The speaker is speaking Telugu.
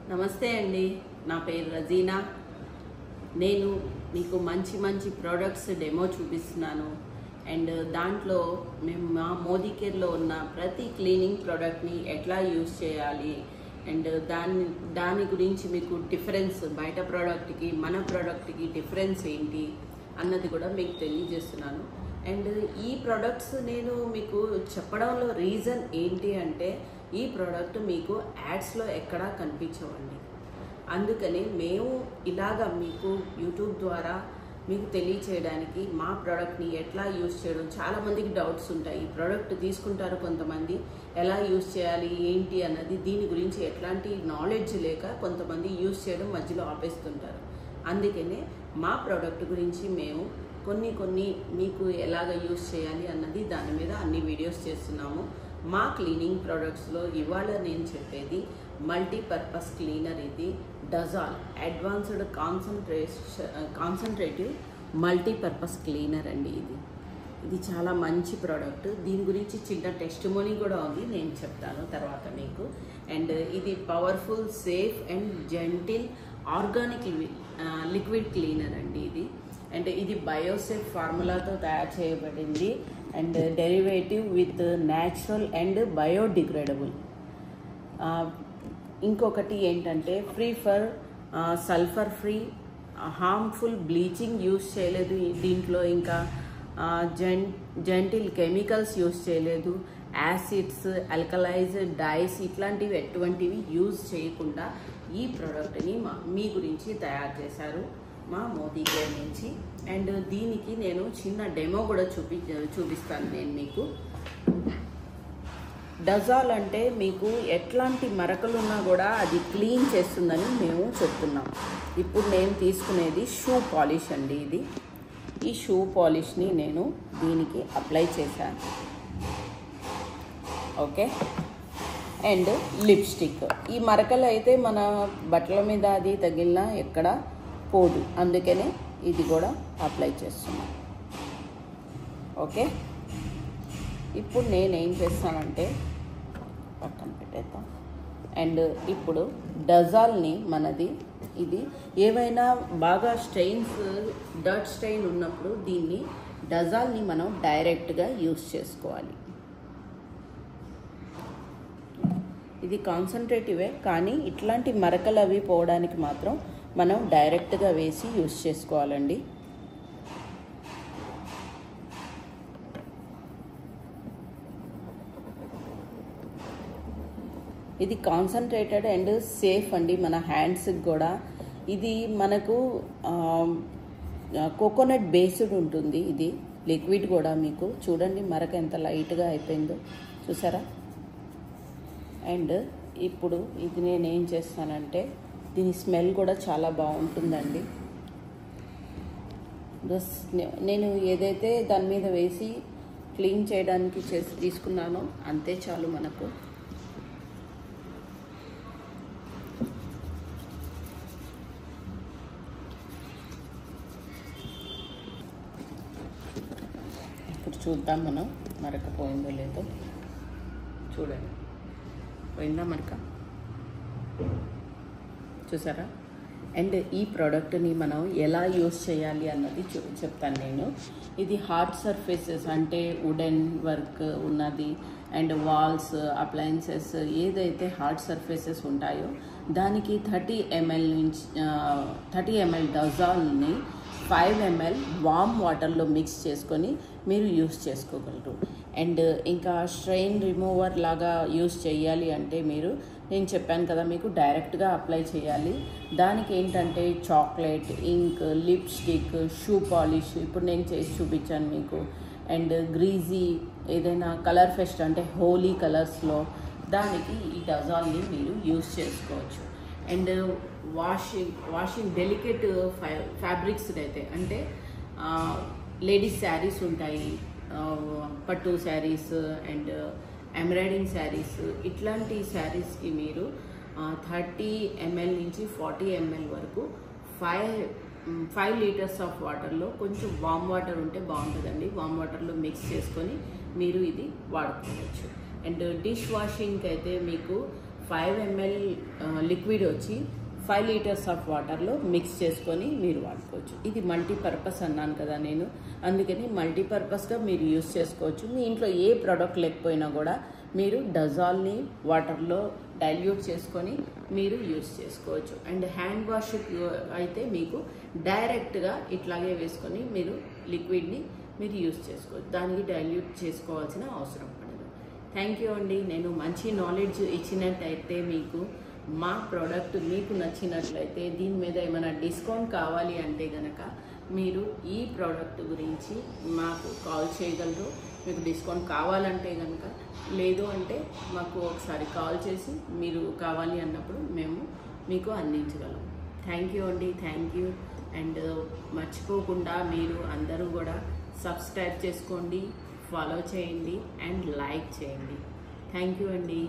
నమస్తే అండి, నా పేరు రజీనా. నేను మీకు మంచి ప్రొడక్ట్స్ డెమో చూపిస్తున్నాను. అండ్ దాంట్లో మేము మా మోదీ కేర్లో ఉన్న ప్రతి క్లీనింగ్ ప్రోడక్ట్ని ఎట్లా యూజ్ చేయాలి అండ్ దాని గురించి మీకు డిఫరెన్స్, బయట ప్రోడక్ట్కి మన ప్రోడక్ట్కి డిఫరెన్స్ ఏంటి అన్నది కూడా మీకు తెలియజేస్తున్నాను. అండ్ ఈ ప్రోడక్ట్స్ నేను మీకు చెప్పడంలో రీజన్ ఏంటి అంటే, ఈ ప్రోడక్ట్ మీకు యాడ్స్లో ఎక్కడా కనిపించవండి. అందుకని మేము ఇలాగా మీకు యూట్యూబ్ ద్వారా మీకు తెలియచేయడానికి మా ప్రోడక్ట్ని ఎట్లా యూజ్ చేయడం, చాలామందికి డౌట్స్ ఉంటాయి. ఈ ప్రోడక్ట్ తీసుకుంటారు కొంతమంది, ఎలా యూజ్ చేయాలి ఏంటి అన్నది దీని గురించి ఎట్లాంటి నాలెడ్జ్ లేక కొంతమంది యూజ్ చేయడం మధ్యలో ఆపేస్తుంటారు. అందుకనే మా ప్రోడక్ట్ గురించి మేము కొన్ని మీకు ఎలాగ యూజ్ చేయాలి అన్నది దాని మీద అన్ని వీడియోస్ చేస్తున్నాము. మా క్లీనింగ్ ప్రోడక్ట్స్లో ఇవాళ నేను చెప్పేది మల్టీపర్పస్ క్లీనర్. ఇది డజాల్ అడ్వాన్స్డ్ కాన్సన్ట్రేటివ్ మల్టీపర్పస్ క్లీనర్ అండి. ఇది చాలా మంచి ప్రోడక్ట్. దీని గురించి చిన్న టెస్టిమోనీ కూడా ఉంది, నేను చెప్తాను తర్వాత మీకు. అండ్ ఇది powerful, safe and gentle organic liquid cleaner అండి ఇది. అండ్ ఇది బయోసేఫ్ ఫార్ములాతో తయారు చేయబడింది and derivative with natural and biodegradable. ఇంకొకటి ఏంటంటే free for sulphur free, harmful bleaching use చేయలేదు దీంట్లో, ఇంకా జెంటిల్ కెమికల్స్ యూజ్ చేయలేదు, యాసిడ్స్, ఆల్కలైజ్, డైస్ ఇట్లాంటివి ఎటువంటివి యూజ్ చేయకుండా ఈ ప్రోడక్ట్ని మీ గురించి తయారు చేశారు మా మోదీ కేర్ నుంచి. అండ్ దీనికి నేను చిన్న డెమో కూడా చూపిస్తాను నేను మీకు. డజాల్ అంటే మీకు ఎట్లాంటి మరకలు ఉన్నా కూడా అది క్లీన్ చేస్తుందని మేము చెప్తున్నాం. ఇప్పుడు నేను తీసుకునేది షూ పాలిష్ అండి. ఈ షూ పాలిష్ని నేను దీనికి అప్లై చేశాను. ఓకే. And lipstick. ఈ మరకలు అయితే మన బట్టల మీద అది తగిలినా ఎక్కడ పోదు, అందుకనే ఇది కూడా అప్లై చేస్తున్నాను. ఓకే. ఇప్పుడు నేనేం చేస్తానంటే పక్కన పెట్టేద్దాం. అండ్ ఇప్పుడు డజాల్ని ఇది ఏవైనా బాగా స్టెయిన్స్, డర్ట్ స్టెయిన్ ఉన్నప్పుడు దీన్ని డజాల్ని మనం డైరెక్ట్గా యూజ్ చేసుకోవాలి. ఇది కాన్సన్ట్రేటివే, కానీ ఇట్లాంటి మరకలు అవి పోవడానికి మాత్రం మనం డైరెక్ట్గా వేసి యూజ్ చేసుకోవాలండి. ఇది కాన్సన్ట్రేటెడ్ అండ్ సేఫ్ అండి మన హ్యాండ్స్కి కూడా. ఇది మనకు కోకోనట్ బేస్డ్ ఉంటుంది. ఇది లిక్విడ్ కూడా. మీకు చూడండి మరక ఎంత లైట్గా అయిపోయిందో, చూసారా? అండ్ ఇప్పుడు ఇది నేనేం చేస్తానంటే, దీని స్మెల్ కూడా చాలా బాగుంటుందండి. నేను ఏదైతే దాని మీద వేసి క్లీన్ చేయడానికి తీసుకున్నానో అంతే చాలు మనకు. ఇప్పుడు చూద్దాం మనం మరక పోయిందో లేదో. చూడండి, పోయిందా మరక? చూసారా? అండ్ ఈ ప్రోడక్ట్ని మనం ఎలా యూజ్ చేయాలి అన్నది చెప్తాను నేను. ఇది హార్డ్ సర్ఫేసెస్ అంటే వుడెన్ వర్క్ ఉన్నది అండ్ వాల్స్, అప్లయన్సెస్ ఏదైతే హార్డ్ సర్ఫేసెస్ ఉంటాయో దానికి 30 ml డజాల్ని 5 ml వామ్ వాటర్లో మిక్స్ చేసుకొని మీరు యూజ్ చేసుకోగలరు. అండ్ ఇంకా స్ట్రెయిన్ రిమూవర్ లాగా యూజ్ చేయాలి అంటే నేను చెప్పాను కదా మీకు, డైరెక్ట్గా అప్లై చేయాలి. దానికి ఏంటంటే చాక్లెట్, ఇంక్, లిప్స్టిక్, షూ పాలిష్ ఇప్పుడు నేను చేసి చూపించాను మీకు. అండ్ గ్రీజీ ఏదైనా కలర్ ఫెస్ట్ అంటే హోలీ కలర్స్లో దానికి ఈ డజాల్ని మీరు యూజ్ చేసుకోవచ్చు. అండ్ వాషింగ్ డెలికేట్ ఫ్యాబ్రిక్స్ అయితే అంటే లేడీస్ శారీస్ ఉంటాయి, పట్టు శారీస్ అండ్ ఎంబ్రాయిడింగ్ శారీస్, ఇట్లాంటి శారీస్కి మీరు 30 ml నుంచి 40 ml వరకు 5 లీటర్స్ ఆఫ్ వాటర్లో కొంచెం వామ్ వాటర్ ఉంటే బాగుంటుందండి. వామ్ వాటర్లో మిక్స్ చేసుకొని మీరు ఇది వాడుకోవచ్చు. అండ్ డిష్ వాషింగ్కి అయితే మీకు 5 ml లిక్విడ్ వచ్చి 5 లీటర్స్ ఆఫ్ వాటర్లో మిక్స్ చేసుకొని మీరు వాడుకోవచ్చు. ఇది మల్టీపర్పస్ అన్నాను కదా నేను, అందుకని మల్టీపర్పస్గా మీరు యూస్ చేసుకోవచ్చు. మీ ఇంట్లో ఏ ప్రోడక్ట్ లేకపోయినా కూడా మీరు డజాల్ని వాటర్లో డైల్యూట్ చేసుకొని మీరు యూస్ చేసుకోవచ్చు. అండ్ హ్యాండ్ వాష్ అయితే మీకు డైరెక్ట్గా ఇట్లాగే వేసుకొని మీరు లిక్విడ్ని మీరు యూస్ చేసుకోవచ్చు, దానికి డైల్యూట్ చేసుకోవాల్సిన అవసరం పడదు. థ్యాంక్ యూ అండి. నేను మంచి నాలెడ్జ్ ఇచ్చినట్టయితే మీకు మా ప్రోడక్ట్ మీకు నచ్చినట్లయితే దీని మీద ఏమైనా డిస్కౌంట్ కావాలి అంటే కనుక మీరు ఈ ప్రోడక్ట్ గురించి మాకు కాల్ చేయగలరు. మీకు డిస్కౌంట్ కావాలంటే కనుక, లేదు అంటే మాకు ఒకసారి కాల్ చేసి మీరు కావాలి అన్నప్పుడు మేము మీకు అందించగలం. థ్యాంక్ యూ అండి, థ్యాంక్ యూ. అండ్ మర్చిపోకుండా మీరు అందరూ కూడా సబ్స్క్రైబ్ చేసుకోండి, ఫాలో చేయండి అండ్ లైక్ చేయండి. థ్యాంక్ యూ అండి.